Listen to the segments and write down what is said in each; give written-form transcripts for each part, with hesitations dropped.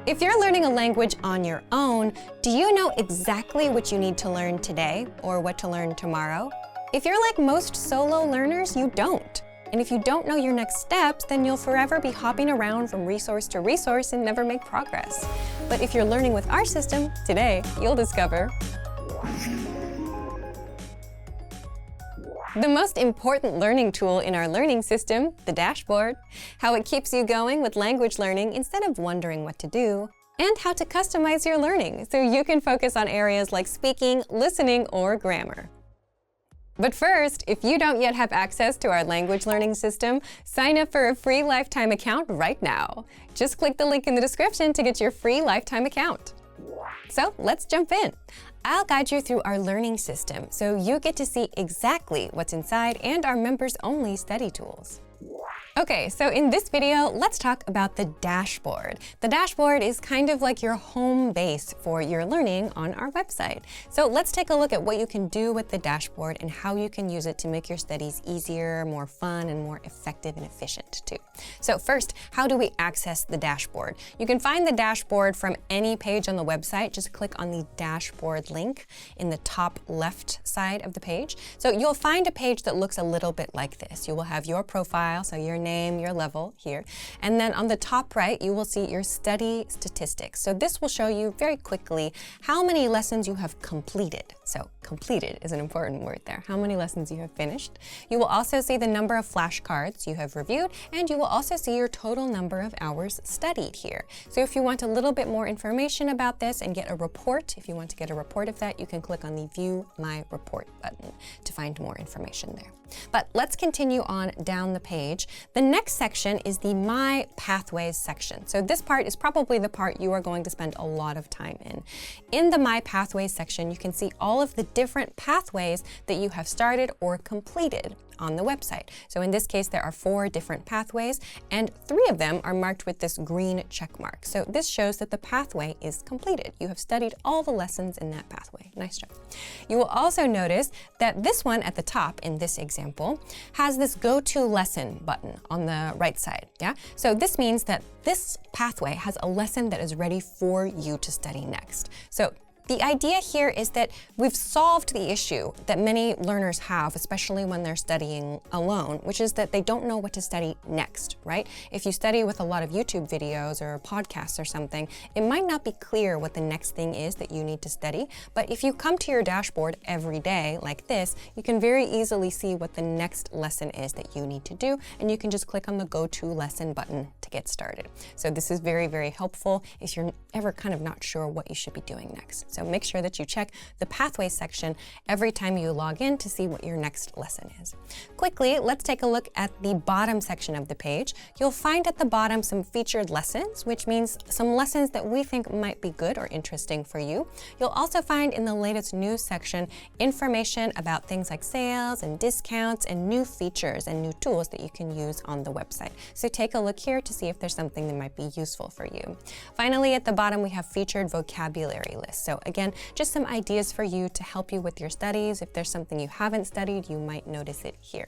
If you're learning a language on your own, do you know exactly what you need to learn today or what to learn tomorrow? If you're like most solo learners, you don't. And if you don't know your next steps, then you'll forever be hopping around from resource to resource and never make progress. But if you're learning with our system, today you'll discover the most important learning tool in our learning system, the dashboard, how it keeps you going with language learning instead of wondering what to do, and how to customize your learning so you can focus on areas like speaking, listening, or grammar. But first, if you don't yet have access to our language learning system, sign up for a free lifetime account right now. Just click the link in the description to get your free lifetime account. So let's jump in. I'll guide you through our learning system so you get to see exactly what's inside and our members-only study tools. Okay, so in this video, let's talk about the dashboard. The dashboard is kind of like your home base for your learning on our website. So let's take a look at what you can do with the dashboard and how you can use it to make your studies easier, more fun, and more effective and efficient too. So first, how do we access the dashboard? You can find the dashboard from any page on the website. Just click on the dashboard link in the top left side of the page. So you'll find a page that looks a little bit like this. You will have your profile, so your name, your level here. And then on the top right, you will see your study statistics. So this will show you very quickly how many lessons you have completed. So completed is an important word there. How many lessons you have finished. You will also see the number of flashcards you have reviewed, and you will also see your total number of hours studied here. So if you want a little bit more information about this and get a report, if you want to get a report of that, you can click on the View My Report button to find more information there. But let's continue on down the page. The next section is the My Pathways section. So this part is probably the part you are going to spend a lot of time in. In the My Pathways section, you can see all of the different pathways that you have started or completed on the website. So in this case, there are 4 different pathways, and 3 of them are marked with this green check mark. So this shows that the pathway is completed. You have studied all the lessons in that pathway. Nice job. You will also notice that this one at the top in this example has this Go to Lesson button on the right side. Yeah. So this means that this pathway has a lesson that is ready for you to study next. So the idea here is that we've solved the issue that many learners have, especially when they're studying alone, which is that they don't know what to study next, right? If you study with a lot of YouTube videos or podcasts or something, it might not be clear what the next thing is that you need to study. But if you come to your dashboard every day like this, you can very easily see what the next lesson is that you need to do, and you can just click on the Go to Lesson button to get started. So this is very, very helpful if you're ever kind of not sure what you should be doing next. So make sure that you check the Pathways section every time you log in to see what your next lesson is. Quickly, let's take a look at the bottom section of the page. You'll find at the bottom some featured lessons, which means some lessons that we think might be good or interesting for you. You'll also find in the latest news section information about things like sales and discounts and new features and new tools that you can use on the website. So take a look here to see if there's something that might be useful for you. Finally, at the bottom, we have featured vocabulary lists. So again, just some ideas for you to help you with your studies. If there's something you haven't studied, you might notice it here.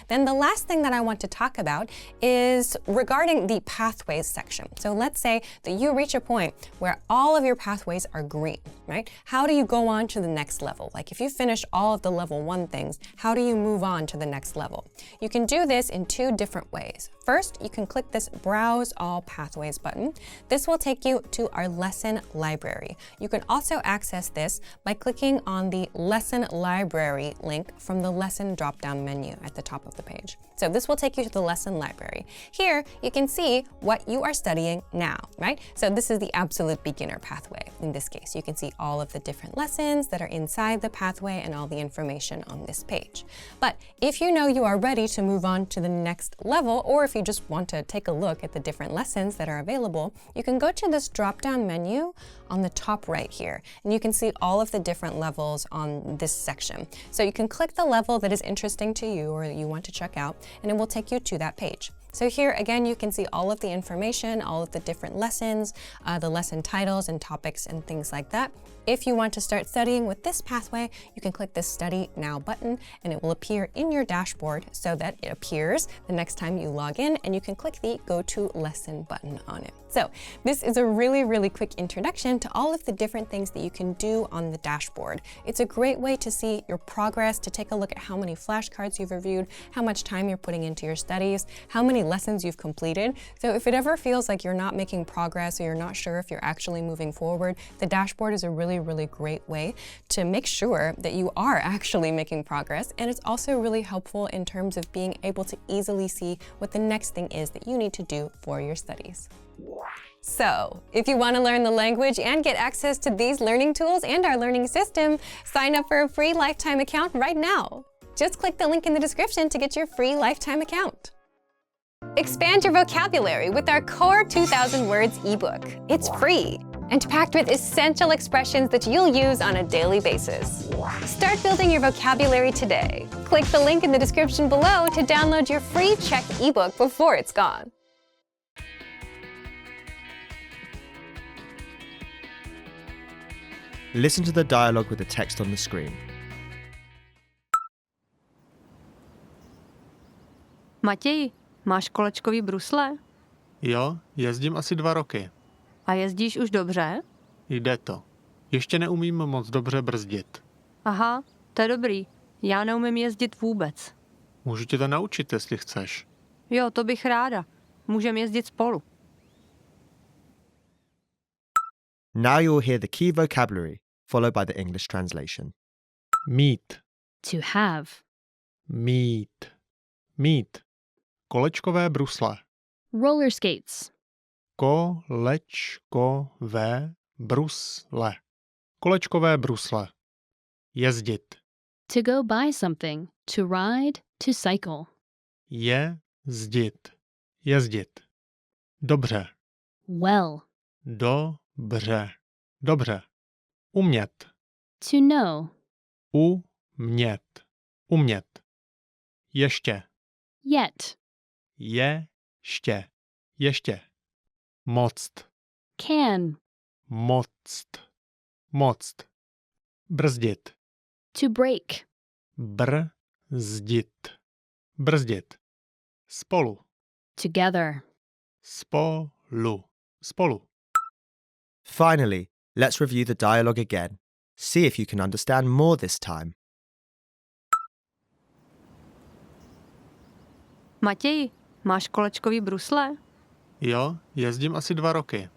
Then the last thing that I want to talk about is regarding the pathways section. So let's say that you reach a point where all of your pathways are green, right? How do you go on to the next level? Like if you finish all of the level 1 things, how do you move on to the next level? You can do this in 2 different ways. First, you can click this Browse All Pathways button. This will take you to our lesson library. You can also access this by clicking on the Lesson Library link from the Lesson drop-down menu at the top of the page. So this will take you to the lesson library. Here, you can see what you are studying now, right? So this is the absolute beginner pathway. In this case, you can see all of the different lessons that are inside the pathway and all the information on this page. But if you know you are ready to move on to the next level, or if you just want to take a look at the different lessons that are available, you can go to this drop-down menu on the top right here, and you can see all of the different levels on this section. So you can click the level that is interesting to you or that you want to check out, and it will take you to that page. So here again, you can see all of the information, all of the different lessons, the lesson titles and topics and things like that. If you want to start studying with this pathway, you can click the Study Now button and it will appear in your dashboard so that it appears the next time you log in, and you can click the Go to Lesson button on it. So this is a really quick introduction to all of the different things that you can do on the dashboard. It's a great way to see your progress, to take a look at how many flashcards you've reviewed, how much time you're putting into your studies, how many lessons you've completed. So if it ever feels like you're not making progress or you're not sure if you're actually moving forward, the dashboard is a really great way to make sure that you are actually making progress. And it's also really helpful in terms of being able to easily see what the next thing is that you need to do for your studies. So, if you want to learn the language and get access to these learning tools and our learning system, sign up for a free lifetime account right now. Just click the link in the description to get your free lifetime account. Expand your vocabulary with our Core 2000 Words ebook. It's free and packed with essential expressions that you'll use on a daily basis. Start building your vocabulary today. Click the link in the description below to download your free Czech ebook before it's gone. Listen to the dialogue with the text on the screen. Matěj, máš kolečkový brusle? Jo, jezdím asi 2 roky. A jezdíš už dobře? Jde to. Ještě neumím moc dobře brzdit. Aha, to je dobrý. Já neumím jezdit vůbec. Můžu tě to naučit, jestli chceš. Jo, to bych ráda. Můžeme jezdit spolu. Now you'll hear the key vocabulary, followed by the English translation. Mít, To have. mít, mít. Kolečkové brusle. Roller skates. Kolečkové brusle. Kolečkové brusle. Jezdit. To go buy something. To ride. To cycle. Jezdit. Jezdit. Dobře. Well. Dobře. Dobře. Umět. To know. Umět. Umět. Ještě. Yet. Ještě. Ještě. Moct. Can. Moct. Moct. Brzdit. To break. Brzdit. Brzdit. Spolu. Together. Spolu. Spolu. Finally, let's review the dialogue again. See if you can understand more this time. Matěj, máš kolečkový brusle? Jo, jezdím asi 2 roky.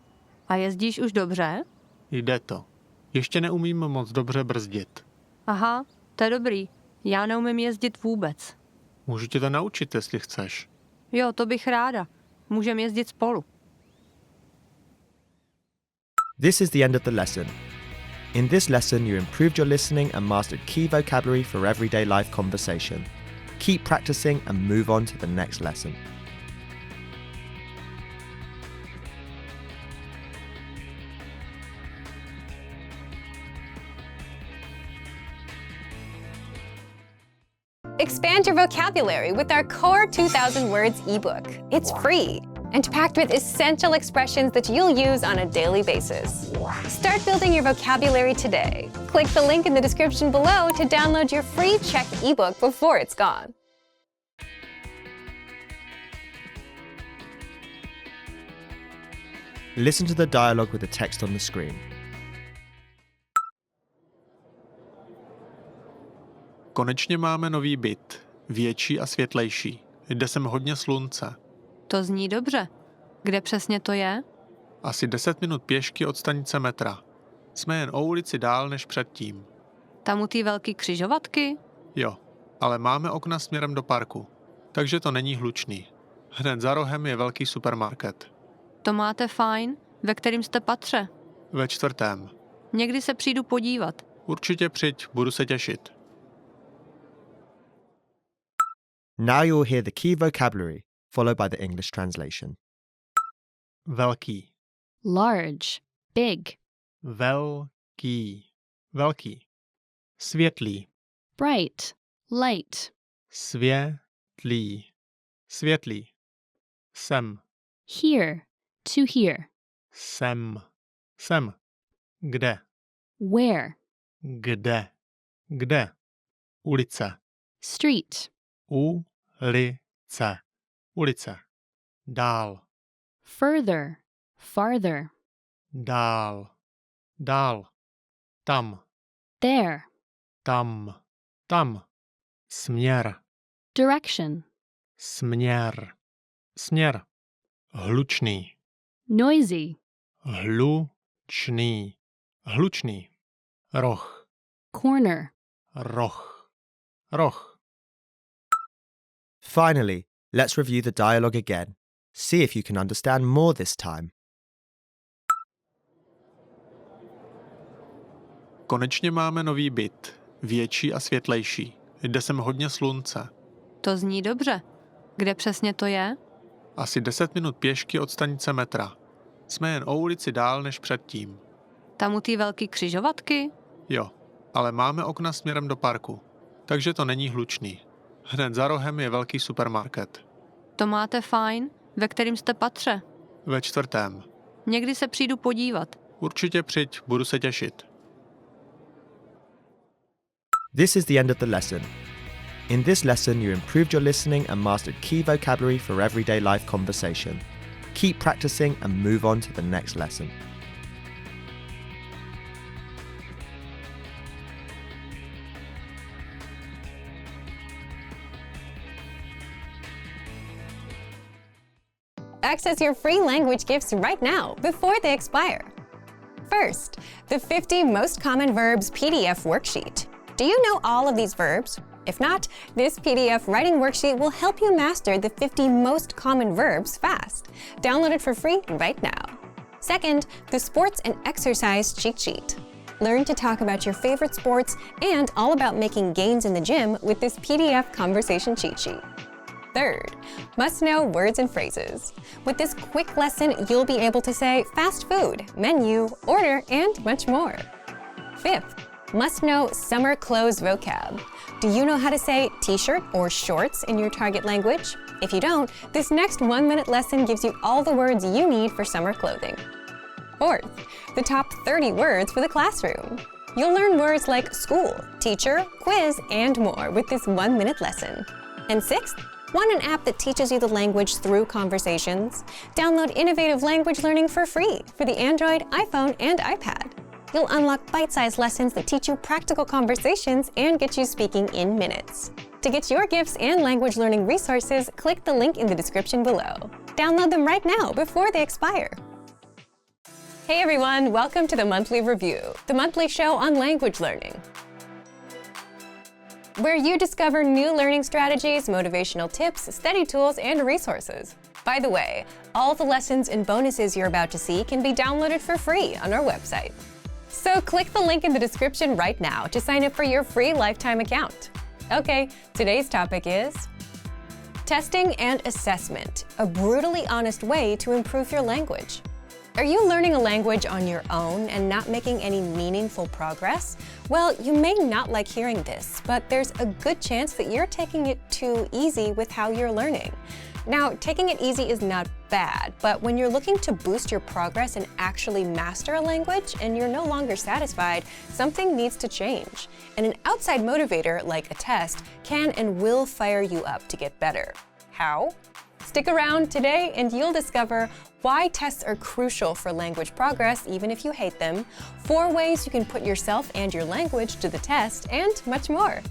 A jezdíš už dobře? Jde to. Ještě neumím moc dobře brzdit. Aha, to je dobrý. Já neumím jezdit vůbec. Můžu tě to naučit, jestli chceš. Jo, to bych ráda. Můžeme jezdit spolu. This is the end of the lesson. In this lesson, you improved your listening and mastered key vocabulary for everyday life conversation. Keep practicing and move on to the next lesson. Expand your vocabulary with our Core 2000 Words ebook. It's free and packed with essential expressions that you'll use on a daily basis. Start building your vocabulary today. Click the link in the description below to download your free Czech ebook before it's gone. Listen to the dialogue with the text on the screen. Konečně máme nový byt. Větší a světlejší. Jde sem hodně slunce. To zní dobře. Kde přesně to je? Asi 10 minut pěšky od stanice metra. Jsme jen o ulici dál než předtím. Tam u té velký křižovatky? Jo, ale máme okna směrem do parku. Takže to není hlučný. Hned za rohem je velký supermarket. To máte fajn? Ve kterým jste patře? Ve 4. Někdy se přijdu podívat. Určitě přijď, budu se těšit. Now you'll hear the key vocabulary, followed by the English translation. Velký. Large. Big. Velký. Velký. Světlý. Bright. Light. Světlý. Světlý. Sem. Here. To hear. Sem. Sem. Kde. Where. Kde. Kde. Ulice. Street. Ulice. Ulice. Dál. Further. Farther. Dál. Dál. Tam. There. Tam. Tam. Směr. Direction. Směr. Směr. Hlučný. Noisy. Hlučný. Hlučný. Roh. Corner. Roh. Roh. Finally, let's review the dialogue again. See if you can understand more this time. Konečně máme nový byt. Větší a světlejší. Jde sem hodně slunce. To zní dobře. Kde přesně to je? Asi 10 minut pěšky od stanice metra. Jsme jen o ulici dál než předtím. Tam u té velký křižovatky? Jo, ale máme okna směrem do parku. Takže to není hlučný. Hned za rohem je velký supermarket. To máte fajn? Ve kterým jste patře? Ve 4. Někdy se přijdu podívat. Určitě přijď, budu se těšit. This is the end of the lesson. In this lesson, you improved your listening and mastered key vocabulary for everyday life conversation. Keep practicing and move on to the next lesson. Access your free language gifts right now before they expire. First, the 50 Most Common Verbs PDF worksheet. Do you know all of these verbs? If not, this PDF writing worksheet will help you master the 50 most common verbs fast. Download it for free right now. Second, the Sports and Exercise Cheat Sheet. Learn to talk about your favorite sports and all about making gains in the gym with this PDF conversation cheat sheet. Third, must-know words and phrases. With this quick lesson, you'll be able to say fast food, menu, order, and much more. Fifth, must-know summer clothes vocab. Do you know how to say t-shirt or shorts in your target language? If you don't, this next 1-minute lesson gives you all the words you need for summer clothing. Fourth, the top 30 words for the classroom. You'll learn words like school, teacher, quiz, and more with this 1-minute lesson. And sixth, want an app that teaches you the language through conversations? Download Innovative Language Learning for free for the Android, iPhone, and iPad. You'll unlock bite-sized lessons that teach you practical conversations and get you speaking in minutes. To get your gifts and language learning resources, click the link in the description below. Download them right now before they expire. Hey everyone, welcome to the Monthly Review, the monthly show on language learning, where you discover new learning strategies, motivational tips, study tools, and resources. By the way, all the lessons and bonuses you're about to see can be downloaded for free on our website. So click the link in the description right now to sign up for your free lifetime account. Okay, today's topic is testing and assessment, a brutally honest way to improve your language. Are you learning a language on your own and not making any meaningful progress? Well, you may not like hearing this, but there's a good chance that you're taking it too easy with how you're learning. Now, taking it easy is not bad, but when you're looking to boost your progress and actually master a language and you're no longer satisfied, something needs to change. And an outside motivator, like a test, can and will fire you up to get better. How? Stick around today and you'll discover why tests are crucial for language progress even if you hate them, 4 ways you can put yourself and your language to the test, and much more.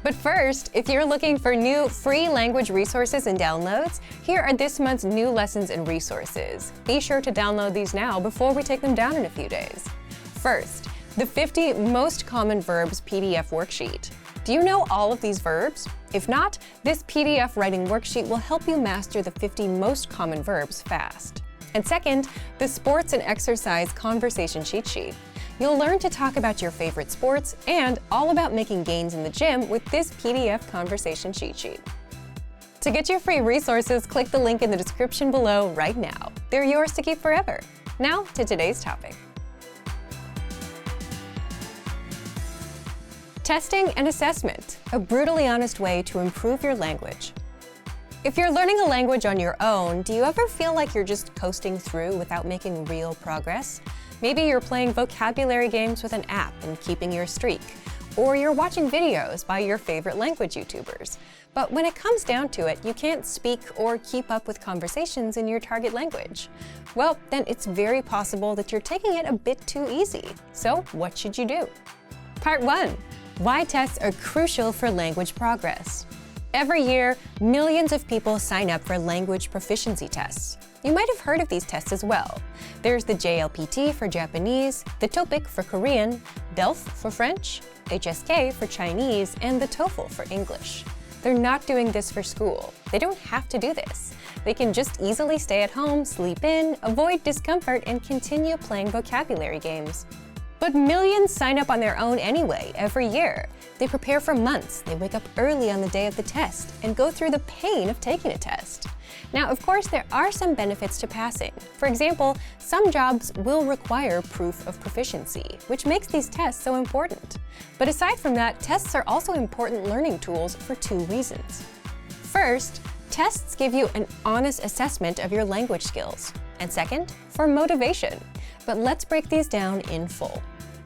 But first, if you're looking for new free language resources and downloads, here are this month's new lessons and resources. Be sure to download these now before we take them down in a few days. First, the 50 Most Common Verbs PDF worksheet. Do you know all of these verbs? If not, this PDF writing worksheet will help you master the 50 most common verbs fast. And second, the Sports and Exercise Conversation Cheat Sheet. You'll learn to talk about your favorite sports and all about making gains in the gym with this PDF conversation cheat sheet. To get your free resources, click the link in the description below right now. They're yours to keep forever. Now to today's topic. Testing and assessment, a brutally honest way to improve your language. If you're learning a language on your own, do you ever feel like you're just coasting through without making real progress? Maybe you're playing vocabulary games with an app and keeping your streak, or you're watching videos by your favorite language YouTubers. But when it comes down to it, you can't speak or keep up with conversations in your target language. Well, then it's very possible that you're taking it a bit too easy. So what should you do? Part 1. Why tests are crucial for language progress. Every year, millions of people sign up for language proficiency tests. You might have heard of these tests as well. There's the JLPT for Japanese, the TOPIK for Korean, DELF for French, HSK for Chinese, and the TOEFL for English. They're not doing this for school. They don't have to do this. They can just easily stay at home, sleep in, avoid discomfort, and continue playing vocabulary games. But millions sign up on their own anyway, every year. They prepare for months, they wake up early on the day of the test, and go through the pain of taking a test. Now, of course, there are some benefits to passing. For example, some jobs will require proof of proficiency, which makes these tests so important. But aside from that, tests are also important learning tools for 2 reasons. First, tests give you an honest assessment of your language skills. And second, for motivation. But let's break these down in full.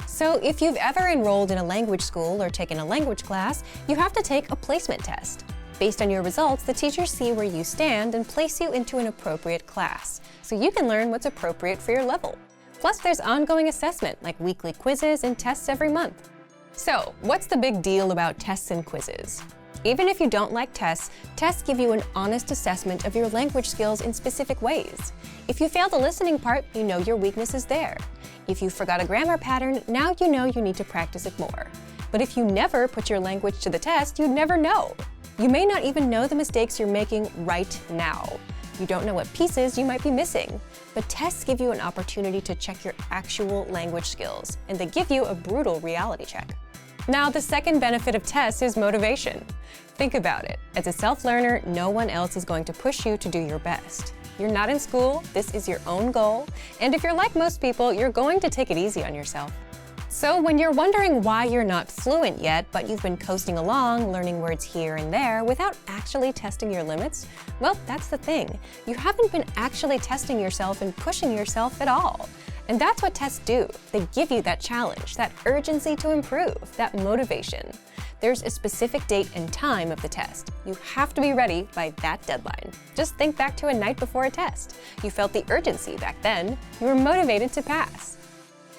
So if you've ever enrolled in a language school or taken a language class, you have to take a placement test. Based on your results, the teachers see where you stand and place you into an appropriate class, so you can learn what's appropriate for your level. Plus, there's ongoing assessment, like weekly quizzes and tests every month. So, what's the big deal about tests and quizzes? Even if you don't like tests, tests give you an honest assessment of your language skills in specific ways. If you fail the listening part, you know your weakness is there. If you forgot a grammar pattern, now you know you need to practice it more. But if you never put your language to the test, you'd never know. You may not even know the mistakes you're making right now. You don't know what pieces you might be missing. But tests give you an opportunity to check your actual language skills, and they give you a brutal reality check. Now, the second benefit of tests is motivation. Think about it. As a self-learner, no one else is going to push you to do your best. You're not in school, this is your own goal, and if you're like most people, you're going to take it easy on yourself. So when you're wondering why you're not fluent yet, but you've been coasting along, learning words here and there without actually testing your limits, well, that's the thing. You haven't been actually testing yourself and pushing yourself at all. And that's what tests do. They give you that challenge, that urgency to improve, that motivation. There's a specific date and time of the test. You have to be ready by that deadline. Just think back to a night before a test. You felt the urgency back then. You were motivated to pass.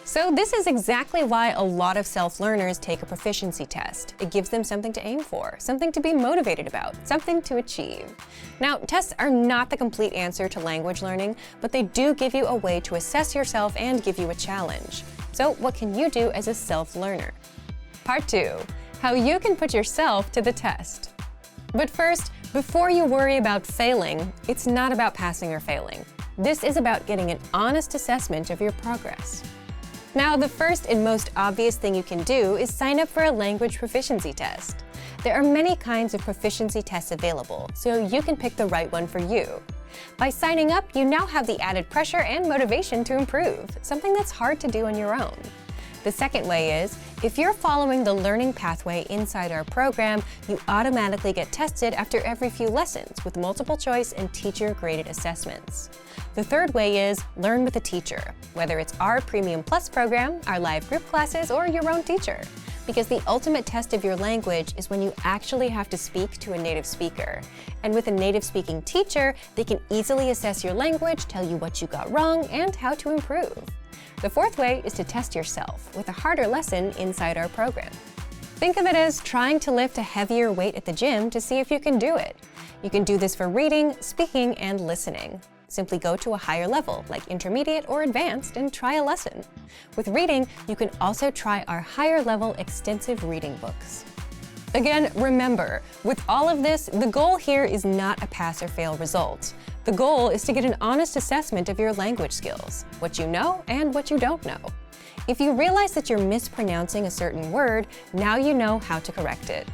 So this is exactly why a lot of self-learners take a proficiency test. It gives them something to aim for, something to be motivated about, something to achieve. Now, tests are not the complete answer to language learning, but they do give you a way to assess yourself and give you a challenge. So what can you do as a self-learner? Part 2. How you can put yourself to the test. But first, before you worry about failing, it's not about passing or failing. This is about getting an honest assessment of your progress. Now, the first and most obvious thing you can do is sign up for a language proficiency test. There are many kinds of proficiency tests available, so you can pick the right one for you. By signing up, you now have the added pressure and motivation to improve, something that's hard to do on your own. The second way is, if you're following the learning pathway inside our program, you automatically get tested after every few lessons with multiple choice and teacher-graded assessments. The third way is learn with a teacher, whether it's our Premium Plus program, our live group classes, or your own teacher. Because the ultimate test of your language is when you actually have to speak to a native speaker. And with a native speaking teacher, they can easily assess your language, tell you what you got wrong, and how to improve. The fourth way is to test yourself with a harder lesson inside our program. Think of it as trying to lift a heavier weight at the gym to see if you can do it. You can do this for reading, speaking, and listening. Simply go to a higher level, like intermediate or advanced, and try a lesson. With reading, you can also try our higher level extensive reading books. Again, remember, with all of this, the goal here is not a pass or fail result. The goal is to get an honest assessment of your language skills, what you know and what you don't know. If you realize that you're mispronouncing a certain word, now you know how to correct it.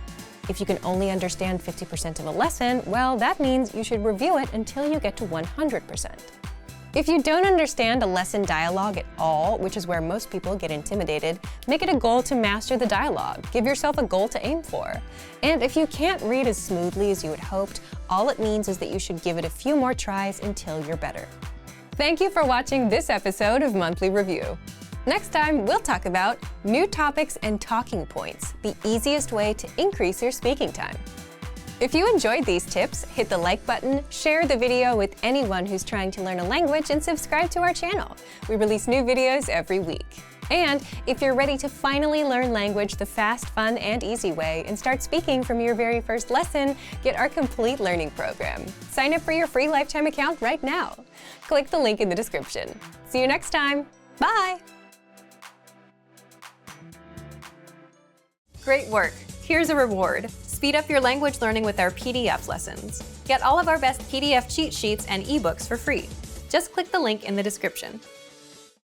If you can only understand 50% of a lesson, well, that means you should review it until you get to 100%. If you don't understand a lesson dialogue at all, which is where most people get intimidated, make it a goal to master the dialogue. Give yourself a goal to aim for. And if you can't read as smoothly as you had hoped, all it means is that you should give it a few more tries until you're better. Thank you for watching this episode of Monthly Review. Next time, we'll talk about new topics and talking points, the easiest way to increase your speaking time. If you enjoyed these tips, hit the like button, share the video with anyone who's trying to learn a language, and subscribe to our channel. We release new videos every week. And if you're ready to finally learn language the fast, fun, and easy way and start speaking from your very first lesson, get our complete learning program. Sign up for your free lifetime account right now. Click the link in the description. See you next time. Bye! Great work! Here's a reward. Speed up your language learning with our PDF lessons. Get all of our best PDF cheat sheets and ebooks for free. Just click the link in the description.